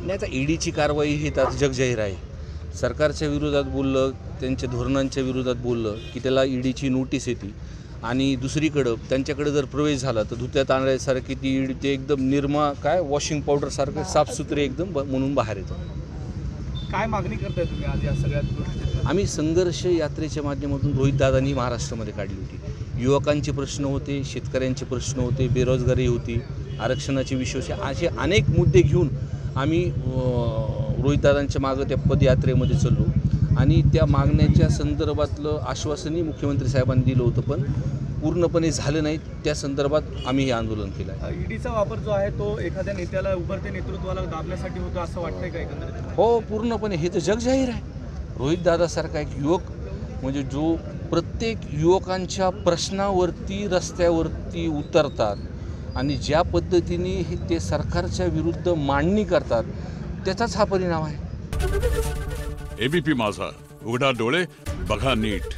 नाही, आता ईडीची कारवाई ही तर जगजाहीर आहे. सरकारच्या विरोधात बोललं, त्यांच्या धोरणांच्या विरोधात बोललं की त्याला ईडीची नोटीस येते. आणि दुसरीकडं त्यांच्याकडे जर प्रवेश झाला तर धुत्या तांदळासारखी ती ईडी ते एकदम निर्मा काय वॉशिंग पावडरसारखं साफसुथरे एकदम म्हणून बाहेर येतं. काय मागणी करताय तुम्ही आज या सगळ्या गोष्टी? आम्ही संघर्ष यात्रेच्या माध्यमातून रोहितदादांनी महाराष्ट्रामध्ये काढली होती. युवकांचे प्रश्न होते, शेतकऱ्यांचे प्रश्न होते, बेरोजगारी होती, आरक्षणाचे विषय असे अनेक मुद्दे घेऊन आम्ही रोहितदादांच्या मागं त्या पदयात्रेमध्ये चाललो. आणि त्या मागण्याच्या संदर्भातलं आश्वासनही मुख्यमंत्री साहेबांनी दिलं होतं, पण पूर्णपणे झालं नाही. त्या संदर्भात आम्ही हे आंदोलन केलं आहे. ईडीचा वापर जो आहे तो एखाद्या नेत्याला उभरत्या नेतृत्वाला दाबण्यासाठी होतो असं वाटतंय का एकंदरीत? हो, पूर्णपणे हे तर जगजाहीर आहे. रोहितदादासारखा एक युवक म्हणजे जो प्रत्येक युवकांच्या प्रश्नावरती रस्त्यावरती उतरतात आणि ज्या पद्धतीने हे ते सरकारच्या विरुद्ध मांडणी करतात, त्याचाच हा परिणाम आहे. एबीपी माझा, उघडा डोळे बघा नीट.